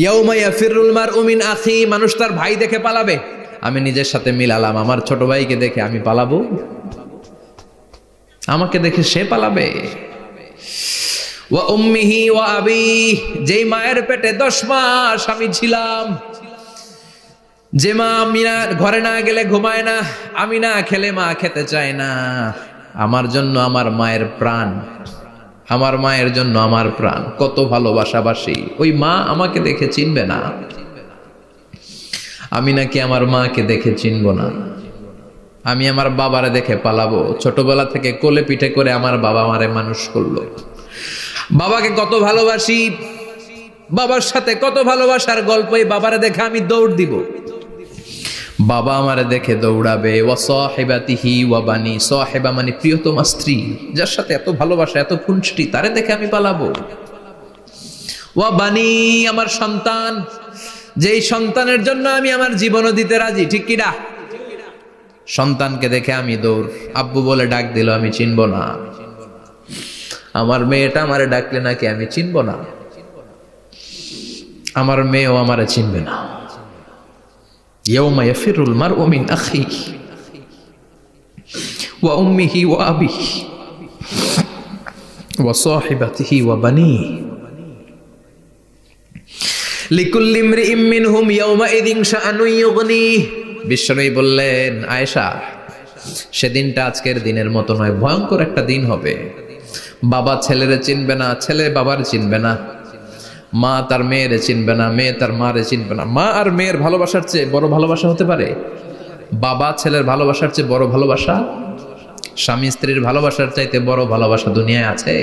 ইয়াউমা ইয়াফিরুল মারউ মিন আখি, মানুষ তার ভাই দেখে পালাবে। আমি নিজের সাথে মিলালাম, আমার ছোট ভাইকে দেখে আমি পালাবো? আমাকে দেখে সে পালাবে? ওয়া উম্মিহি ওয়া আবি, যেই মায়ের পেটে 10 মাস আমি ছিলাম, যে মা আমি না ঘরে না গেলে ঘুমায় না, আমি না খেলে মা খেতে চায় না, আমার জন্য আমার মায়ের প্রাণ, আমার মায়ের জন্য আমার প্রাণ, কত ভালোবাসাবাসী। ওই মা আমাকে দেখে চিনবে না, আমি নাকি আমার মাকে দেখে চিনব না। আমি আমার বাবারে দেখে পালাবো। ছোটবেলা থেকে কোলে পিঠে করে আমার বাবা আমারে মানুষ করলো, বাবাকে কত ভালোবাসি, বাবার সাথে কত ভালোবাসার গল্প, এই বাবারে দেখে আমি দৌড় দিব, বাবা আমারে দেখে দৌড়াবে। ওয়া সাহিবাতিহি ওয়া বানি, সাহিবা মানে প্রিয়তমা স্ত্রী, যার সাথে এত ভালোবাসা এত খুনসুটি, তারে দেখে আমি পালাবো। ওয়া বানি, আমার সন্তান, যেই সন্তানের জন্য আমি আমার জীবনও দিতে রাজি, ঠিক কিনা? সন্তানকে দেখে আমি দৌড়। আব্বু বলে ডাক দিল, আমি চিনব না। আমার মেয়েটা আমারে ডাকলে নাকি আমি চিনব না, আমার মেয়েও আমারে চিনবে না। ইয়াউমা ইয়াফিরুল মারউ মিন আখিহি ওয়া উম্মিহি ওয়া আবিহি ওয়া সাহিবাতিহি ওয়া বানিহি লিকুল্লি ইমরিইম মিনহুম ইয়াউমাইযিন শাআনুন ইউগনিহি। বিশ্বনবী বললেন, আয়েশা, সেদিনটা আজকের দিনের মতো নয়, ভয়ঙ্কর একটা দিন হবে। বাবা ছেলেরে চিনবে না, ছেলে বাবার চিনবে না, মা তার মেয়েরে চিনবে না, মেয়ে তার মারে চিনবে না। মা আর মেয়ের ভালোবাসার চেয়ে বড় ভালোবাসা হতে পারে? বাবা ছেলের ভালোবাসার চেয়ে বড় ভালোবাসা? স্বামী স্ত্রীর ভালোবাসার চাইতে বড় ভালোবাসা দুনিয়ায় আছে?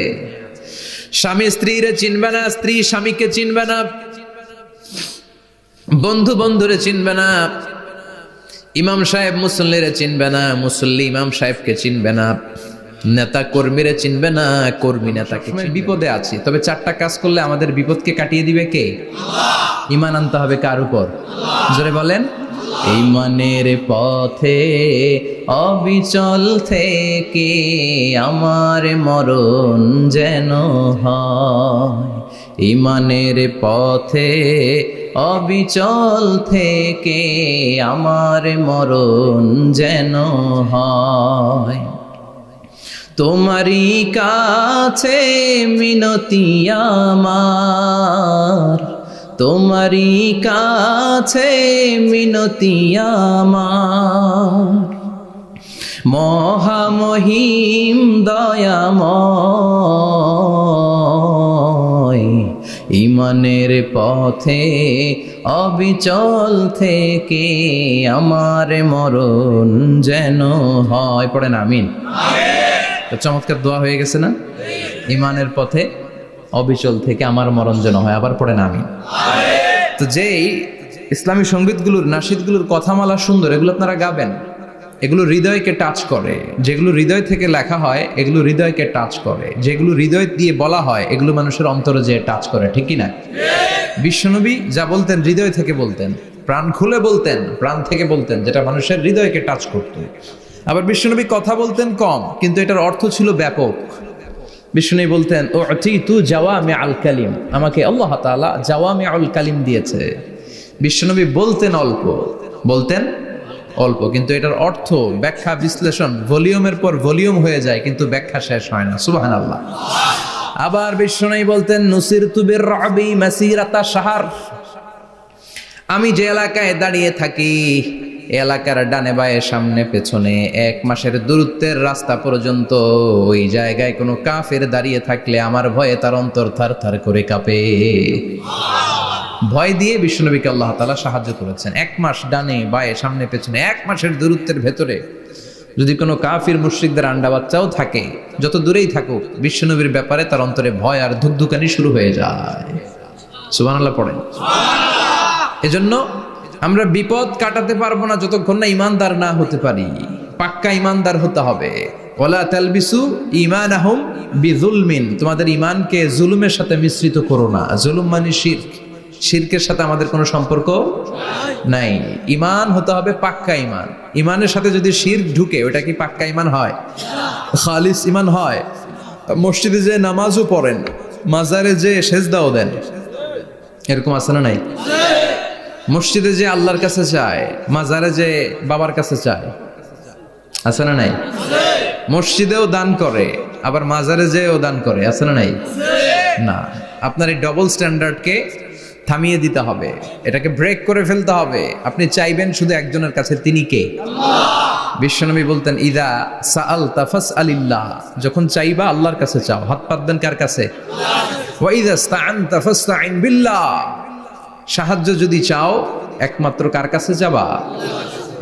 স্বামী স্ত্রীরে চিনবে না, স্ত্রী স্বামীকে চিনবে না, বন্ধু বন্ধুরে চিনবে না, ইমাম সাহেব মুসল্লিরে চিনবে না, মুসল্লি ইমাম সাহেবকে চিনবে না, নেতা কর্মীরে চিনবে না, কর্মী নেতাকে। বিপদে আছি, তবে 4টা কাজ করলে আমাদের বিপদকে কাটিয়ে দিবে কে? আল্লাহ। ঈমান আনতে হবে কার উপর? জোরে বলেন। ঈমানের পথে অবিচল থেকে আমার মরণ যেন হয়, ঈমানের পথে অবিচল থেকে আমার মরণ যেন হয়। তোমারই কাছে মিনতি আমার, তোমারই কাছে মিনতি আমার, মহামহিম দয়াময়, ঈমানের পথে অবিচল থেকে আমার মরণ যেন হয়। পড়েন আমিন। চমৎকার দোয়া হয়ে গেছে না? ঈমানের পথে অবিচল থেকে আমার মরণ যেন হয়। আবার পড়েন আমিন। তো যেই ইসলামী সঙ্গীতগুলোর নাশিদগুলোর কথামালা সুন্দর, এগুলো আপনারা গাবেন, এগুলো হৃদয়কে টাচ করে। যেগুলো হৃদয় থেকে লেখা হয় এগুলো হৃদয়কে টাচ করে, যেগুলো হৃদয় দিয়ে বলা হয় এগুলো মানুষের অন্তরে যে টাচ করে, ঠিক কি না? বিশ্বনবী যা বলতেন হৃদয় থেকে বলতেন, প্রাণ খুলে বলতেন, প্রাণ থেকে বলতেন, যেটা মানুষের হৃদয়কে টাচ করত। আবার বিশ্বনবী কথা বলতেন কম, কিন্তু এটার অর্থ ছিল ব্যাপক। বিশ্বনবী বলতেন, উতিতু জাওয়ামিআল কালিম, আমাকে আল্লাহ তাআলা জাওয়ামিউল কালিম দিয়েছে। বিশ্বনবী বলতেন অল্প, বলতেন অল্প, কিন্তু এটার অর্থ ব্যাখ্যা বিশ্লেষণ ভলিউমের পর ভলিউম হয়ে যায়, কিন্তু ব্যাখ্যা শেষ হয় না। সুবহানাল্লাহ। আবার বিশ্বনবী বলতেন, নুসিরতু বিররাবি মাসিরাতা শাহর, আমি যে এলাকায় দাঁড়িয়ে থাকি এলাকার ডানে বায়ে সামনে পেছনে 1 মাসের দূরত্বের রাস্তা পর্যন্ত ওই জায়গায় কোনো কাফের দাঁড়িয়ে থাকলে আমার ভয়ে তার অন্তর থার থার করে কাঁপে। ভয় দিয়ে বিশ্বনবীকে আল্লাহ তাআলা সাহায্য করেছেন। 1 মাস ডানে বায়ে সামনে পেছনে 1 মাসের দূরত্বের ভেতরে যদি কোনো কাফির মুশরিকদের আন্ডা বাচ্চাও থাকে, যত দূরেই থাকুক, বিশ্বনবীর ব্যাপারে তার অন্তরে ভয় আর ধুকধুকানি শুরু হয়ে যায়। সুবহানাল্লাহ পড়েন। এজন্য আমরা বিপদ কাটাতে পারবো না যতক্ষণ না ঈমানদার না হতে পারি। পাক্কা ঈমানদার হতে হবে। ওয়ালা তালবিসু ঈমানাহুম বিযুলমিন, তোমাদের ঈমানকে জুলুমের সাথে মিশ্রিত করো না। জুলুম মানে শিরক, শিরকের সাথে আমাদের কোনো সম্পর্ক নাই। ঈমান হতে হবে পাক্কা ঈমান। ঈমানের সাথে যদি শিরক ঢুকে, ওটা কি পাক্কা ঈমান হয়? খালিস ঈমান হয়? মসজিদে যে নামাজও পড়েন, মাজারে যে সেজদাও দেন, এরকম আছে না নাই? মসজিদে যে আল্লাহর কাছে চায়, মাজারে যে বাবার কাছে চায়, আছে না নাই? মসজিদেও দান করে, আবার মাজারে যেও দান করে, আছে না নাই? না, আপনার এই ডবল স্ট্যান্ডার্ডকে থামিয়ে দিতে হবে, এটাকে ব্রেক করে ফেলতে হবে। আপনি চাইবেন শুধু একজনের কাছে, তিনি কে? বিশ্বনবী বলতেন, ইদা সাআলতা ফাসআলিল্লাহ, যখন চাইবা আল্লাহর কাছে চাও। হাত পাতবেন কার কাছে? ওয়া ইদা ইসতাআনতা ফাসতাইন বিল্লাহ, সাহায্য যদি চাও একমাত্র কার কাছে যাবা?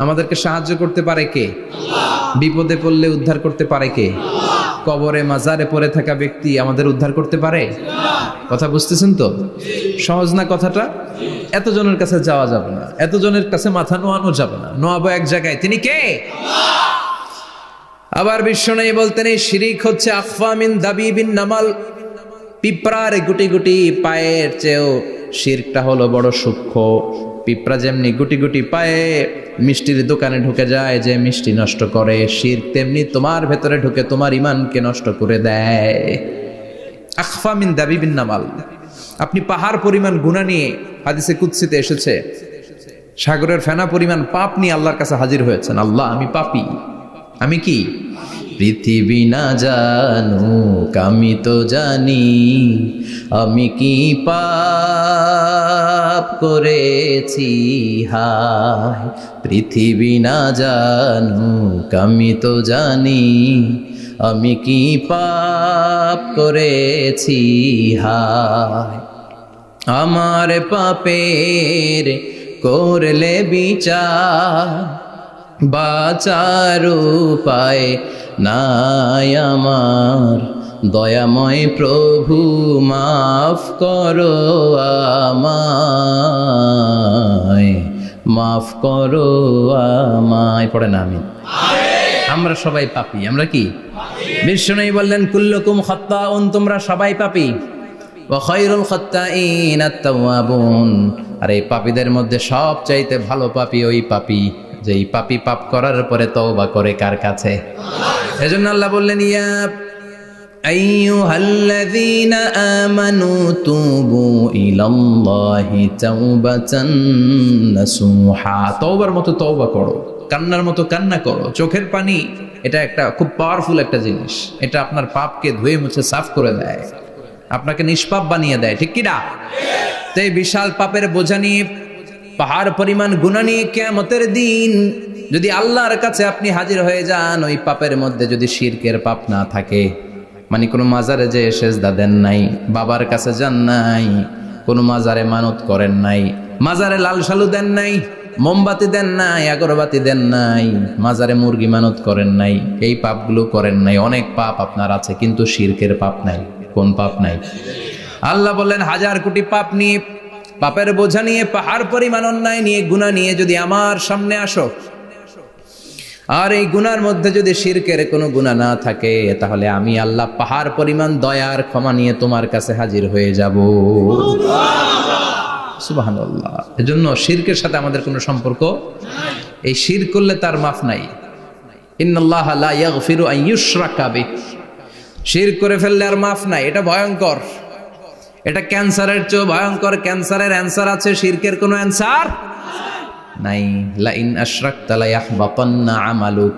আমাদেরকে সাহায্য করতে পারে কে? বিপদে পড়লে উদ্ধার করতে পারে কে? কবরে মাজারে পড়ে থাকা ব্যক্তি আমাদের উদ্ধার করতে পারে? কথা বুঝতেছেন তো? সহজ না কথাটা? এতজনের কাছে যাওয়া যাবে না, এতজনের কাছে মাথা নোয়ানো যাবে না, নোয়াবো এক জায়গায়, তিনি কে? আবার বিশ্বনবী বলতেন, এই শিরিক হচ্ছে আখফা মিন দাবিবিন নামাল, পিঁপড়ার গুটি গুটি পায়ের চেয়েও শিরকটা হলো বড় সূক্ষ্ম। পিঁপড়া যেমনি গুটি গুটি পায়ে মিষ্টির দোকানে ঢুকে যায়, যে মিষ্টি নষ্ট করে, শিরক তেমনি তোমার ভেতরে ঢুকে তোমার ঈমানকে নষ্ট করে দেয়। আখফা মিন দাবিবিন নামাল। আপনি পাহাড় পরিমাণ গুনাহ নিয়ে, হাদিসে কুদসিতে এসেছে, সাগরের ফেনা পরিমাণ পাপ নিয়ে আল্লাহর কাছে হাজির হয়েছেন। আল্লাহ, আমি পাপী, আমি কি? পৃথিবী না জানুক আমি তো জানি, আমি কি পাপ করেছি হায়। পৃথিবী না জানুক আমি তো জানি, আমি কি পাপ করেছি হায়। আমার পাপের করলে বিচার, বাঁচার উপায় নাই আমার। দয়াময় প্রভু মাফ করো আমায়, মাফ করো আমায়। পড়ে না আমি? আমরা সবাই পাপী। আমরা কি? বিশ্বনবী বললেন, কুল্লুকুম খাত্তাউন, তোমরা সবাই পাপী। ওয়া খায়রুল খাত্তাইন আত-তাওয়াবুন, আর এই পাপীদের মধ্যে সবচাইতে ভালো পাপী ওই পাপী যেই পাপী পাপ করার পরে তওবা করে কার কাছে? এজন্য আল্লাহ বললেন, ইয়া আইয়ুহাল্লাযীনা আমানু তুবু ইলাল্লাহি তাওবাতান নাসুহা, তওবার মতো তওবা করো, কান্নার মতো কান্না করো। চোখের পানি এটা একটা খুব পাওয়ারফুল একটা জিনিস, এটা আপনার পাপকে ধুয়ে মুছে সাফ করে দেয়, আপনাকে নিষ্পাপ বানিয়ে দেয়, ঠিক কি না? তো এই বিশাল পাপের বোঝা নিয়ে, পাহাড় পরিমাণ গুনাহ নিয়ে কিয়ামতের দিন যদি আল্লাহর কাছে আপনি হাজির হয়ে যান, ওই পাপের মধ্যে যদি শিরকের পাপ না থাকে, মানে কোনো মাজারে যে সেজদা দেন নাই, বাবার কাছে যান নাই, কোনো মাজারে মানত করেন নাই, মাজারে লাল শালু দেন নাই, মোমবাতি দেন নাই, আগরবাতি দেন নাই, মাজারে মুরগি মানত করেন নাই, এই পাপগুলো করেন নাই, অনেক পাপ আপনার আছে, কিন্তু শিরকের পাপ নাই। কোন পাপ নাই? আল্লাহ বললেন, হাজার কোটি পাপ নিয়ে, পাপের বোঝা নিয়ে, পাহাড় পরিমাণ অন্যায় নিয়ে, গুনাহ নিয়ে যদি আমার সামনে আসো, আর এই গুনার মধ্যে যদি শিরকের কোনো গুনাহ না থাকে, তাহলে আমি আল্লাহ পাহাড় পরিমাণ দয়ার ক্ষমা নিয়ে তোমার কাছে হাজির হয়ে যাব। সুবহানাল্লাহ। এজন্য শিরকের সাথে আমাদের কোনো সম্পর্ক, এই শিরক করলে তার মাফ নাই। ইন্নাল্লাহা লা ইয়াগফিরু আন ইউশরাকা বিহি, শিরক করে ফেললে আর মাফ নাই। এটা ভয়ঙ্কর, এটা ক্যান্সারের চেয়ে ভয়ঙ্কর। ক্যান্সারের অ্যান্সার আছে, শিরকের কোনো অ্যান্সার নাই। লা ইন আশরাকতা লা ইয়াহবাতান্না আমালুক,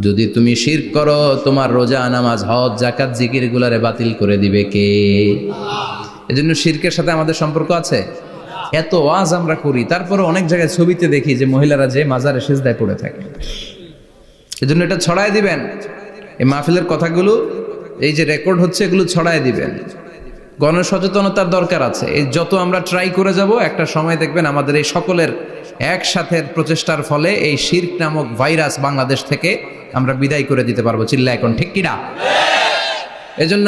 যদি তুমি শিরক করো, তোমার রোজা, নামাজ, হজ, যাকাত, জিকির গুলারে বাতিল করে দিবে কে? এজন্য শিরকের সাথে আমাদের সম্পর্ক আছে। এত ওয়াজ আমরা করি, তারপরে অনেক জায়গায় ছবিতে দেখি যে মহিলারা যে মাজারে সিজদায় পড়ে থাকে। এজন্য এটা ছড়ায় দিবেন, এই মাহফিলের কথাগুলো এই যে রেকর্ড হচ্ছে, এগুলো ছড়ায় দিবেন। গণসচেতনতার দরকার আছে। এই যত আমরা ট্রাই করে যাব, একটা সময় দেখবেন আমাদের এই সকলের একসাথে প্রচেষ্টার ফলে এই শিরক নামক ভাইরাস বাংলাদেশ থেকে আমরা বিদায় করে দিতে পারবো। চিল্লা এখন ঠিক কিনা? এজন্য